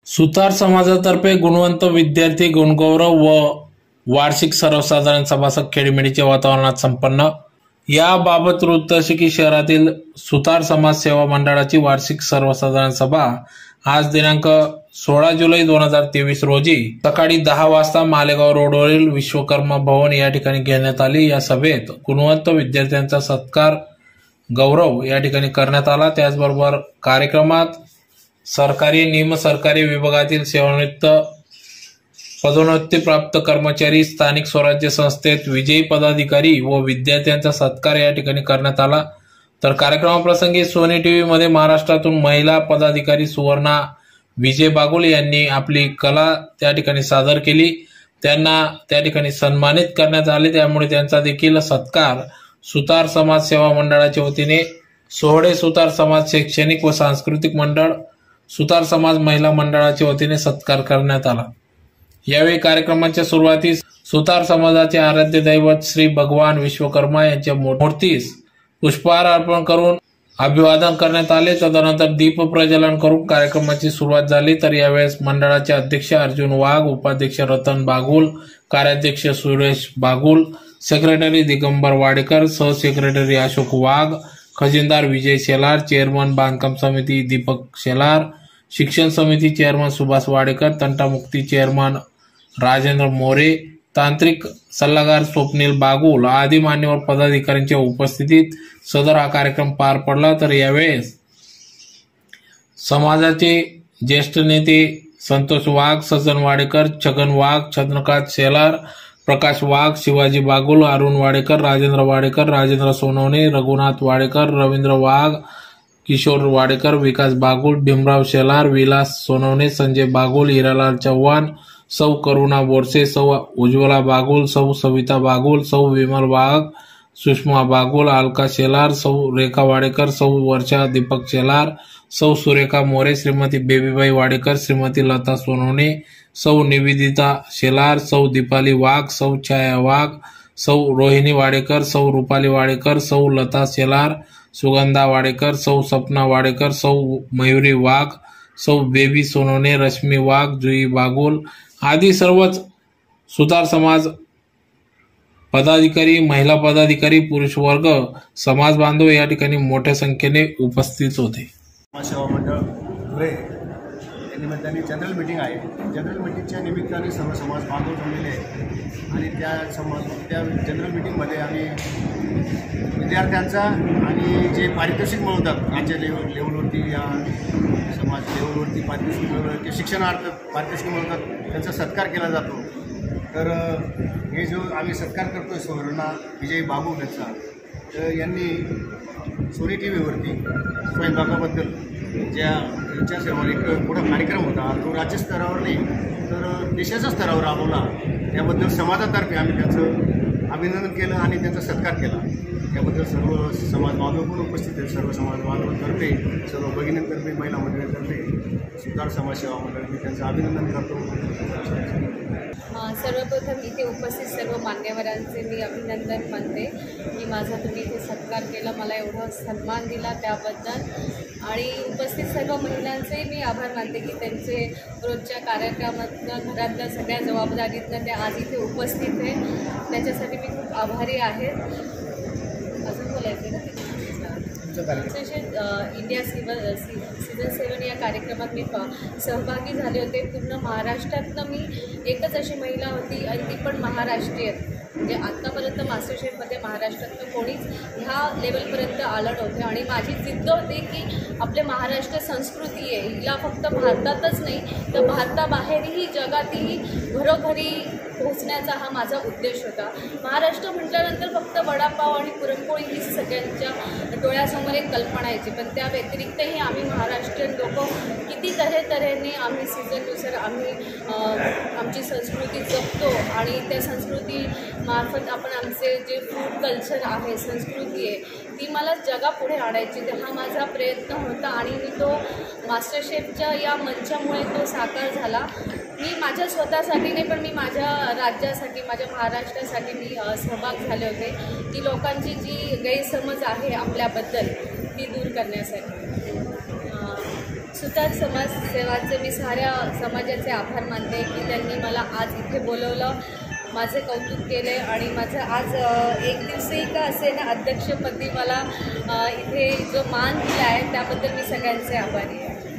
सुतार समाजातर्फे गुणवंत विद्यार्थी गुणगौरव व वार्षिक सर्वसाधारण सभा खेडीमेडीच्या वातावरणात संपन्न। याबाबत वृत्त असे की शहरातील सुतार समाज सेवा मंडळाची वार्षिक सर्वसाधारण सभा आज दिनांक 16 जुलै 2023 रोजी सकाळी 10 वाजता मालेगाव रोडवरील विश्वकर्मा भवन या ठिकाणी घेण्यात आली। या सभेत गुणवंत विद्यार्थ्यांचा सत्कार गौरव या ठिकाणी करण्यात आला। त्याचबरोबर कार्यक्रमात सरकारी निमसरकारी विभागातील सेवानिवृत्त पदोन्नती प्राप्त कर्मचारी, स्थानिक स्वराज्य संस्थेत विजयी पदाधिकारी व विद्यार्थ्यांचा सत्कार या ठिकाणी करण्यात आला। तर कार्यक्रमाप्रसंगी सोनी टीव्ही मध्ये महाराष्ट्रातून महिला पदाधिकारी सुवर्णा विजय बागुल यांनी आपली कला त्या ठिकाणी सादर केली। त्यांना त्या ठिकाणी सन्मानित करण्यात आले। त्यामुळे त्यांचा देखील सत्कार सुतार समाज सेवा मंडळाच्या वतीने सोहळे सुतार समाज शैक्षणिक व सांस्कृतिक मंडळ, सुतार समाज महिला मंडळाच्या वतीने सत्कार करण्यात आला। यावेळी कार्यक्रमाच्या सुरुवातीस सुतार समाजाचे आराध्य दैवत श्री भगवान विश्वकर्मा यांच्या मूर्तीस पुष्पहार अर्पण करून अभिवादन करण्यात आले। तदनंतर दीप प्रज्वलन करून कार्यक्रमाची सुरुवात झाली। तर यावेळेस मंडळाचे अध्यक्ष अर्जुन वाघ, उपाध्यक्ष रतन बागुल, कार्याध्यक्ष सुरेश बागुल, सेक्रेटरी दिगंबर वाडेकर, सहसेक्रेटरी अशोक वाघ, खजिनदार विजय शेलार, चेअरमन बांधकाम समिती दीपक शेलार, शिक्षण समिती चेअरमन सुभाष वाडेकर, तंटामुक्ती चेअरमन राजेंद्र मोरे, तांत्रिक सल्लागार स्वप्नील बागुल आदी मान्यवर पदाधिकाऱ्यांच्या उपस्थितीत सदर हा कार्यक्रम पार पडला। तर यावेळेस समाजाचे ज्येष्ठ नेते संतोष वाघ, सजन वाडेकर, छगन वाघ, चंद्रकांत शेलार, प्रकाश वाघ, शिवाजी बागुल, अरुण वाडेकर, राजेंद्र वाडेकर, राजेंद्र सोनवणे, रघुनाथ वाडेकर, रवींद्र वाघ, किशोर वाडेकर, विकास बागुल, भीमराव शेलार, विलास सोनवणे, संजय बागुल, हिरालाल चव्हाण, सौ करुणा बोरसे, सौ उज्ज्वला बागुल, सौ सविता बागुल, सौ विमल वाघ, सुषमा बागुल, अलका शेलार, सौ रेखा वाडेकर, सौ वर्षा दीपक शेलार, सौ सुरेखा मोरे, श्रीमती बेबीबाई वाडेकर, श्रीमती लता सोनवणे, सौ निवेदिता शेलार, सौ दीपाली वाघ, सौ छाया वाघ, सौ रोहिणी वाडेकर, सौ रुपाली वाडेकर, सौ लता शेलार, सुगंधा वाडेकर, सौ सपना वाडेकर, सौ मयुरी वाघ, सौ बेबी सोनवणे, रश्मी वाघ, जुई बागुल आदी सर्वच सुतार समाज पदाधिकारी, महिला पदाधिकारी, पुरुष वर्ग, समाज बांधव या ठिकाणी मोठ्या संख्येने उपस्थित होते। सेवा मंडळ धुळे या निमित्ताने जनरल मीटिंग आहे। जनरल मीटिंगच्या निमित्ताने सर्व समाज बांधव जमलेले आहेत आणि त्या जनरल मीटिंगमध्ये आम्ही विद्यार्थ्यांचा आणि जे पारितोषिक मिळवतात राज्य लेवलवरती या समाज लेवलवरती पारितोषिक मिळवतात, शिक्षणार्थ पारितोषिक मिळवतात, त्यांचा सत्कार केला जातो। तर हे जो आम्ही सत्कार करतो सुवर्णा विजय बागुल यांचा, तर यांनी सोनी टीव्हीवरती स्वयंपाकाबद्दल ज्यांच्या सेवा एक मोठा कार्यक्रम होता, तो राज्य स्तरावर नाही तर देशाच्या स्तरावर राबवला। त्याबद्दल समाजातर्फे आम्ही त्यांचं अभिनंदन केलं आणि त्यांचा सत्कार केला। त्याबद्दल सर्व समाज बांधव पण उपस्थित आहेत। सर्व समाज बांधवांतर्फे, सर्व भगिनींतर्फे, महिला मंडळातर्फे सुतार समाज सेवा मंडळ मी त्यांचं अभिनंदन करतो। सर्वप्रथम इथे उपस्थित सर्व मान्यवरांचे मी अभिनंदन मानते की माझा तुम्ही इथे सत्कार केला, मला एवढा सन्मान दिला त्याबद्दल। आणि उपस्थित सर्व महिलांचे मी आभार मानते की त्यांचे रोजच्या कार्यक्रमातनं घरातल्या सगळ्या जबाबदारीतनं त्या आज इथे उपस्थित आहे, त्याच्यासाठी मी खूप आभारी आहे। अजून बोलायचं ना इंडिया सीझन 7 या कार्यक्रमात मी सहभागी झाले होते। पूर्ण महाराष्ट्रातनं मी एकच अशी महिला होती आणि ती पण महाराष्ट्रीयन, म्हणजे आत्तापर्यंत मास्टर शेफमध्ये महाराष्ट्रातनं कोणीच ह्या लेवलपर्यंत आलं नव्हतं। आणि माझी जिद्द होती की आपले महाराष्ट्र संस्कृती आहे, हिला फक्त भारतातच नाही तर भारताबाहेरही जगातही घरोघरी पोहोचण्याचा हा माझा उद्देश होता। महाराष्ट्र म्हटल्यानंतर फक्त वडापाव आणि पुरणपोळी ही सगळ्यांच्या डोळ्यासमोर एक कल्पना यायची, पण त्या व्यतिरिक्तही आम्ही महाराष्ट्रीयन लोक किती तऱ्हेने आम्ही सीझननुसार आम्ही आमची संस्कृती जपतो आणि त्या संस्कृती मार्फत आपण आमचे जे फूड कल्चर आहे, संस्कृती आहे, ती मला जगापुढे आणायची। तर हा माझा प्रयत्न होता आणि मी तो मास्टर शेफच्या या मंचामुळे तो साकार झाला। मी माझ्या स्वतःसाठी नाही पण मी माझ्या राज्यासाठी, माझ्या महाराष्ट्रासाठी मी सहभाग झाले होते की लोकांची जी गैरसमज आहे आपल्याबद्दल ती दूर करण्यासाठी। सुतार समाजसेवाचे मी साऱ्या समाजाचे आभार मानते की त्यांनी मला आज इथे बोलवलं, माझे कौतुक केले आणि माझं आज एक दिवशी का असे ना अध्यक्षपदी मला इथे जो मान दिला आहे त्याबद्दल मी सगळ्यांचे आभारी आहे.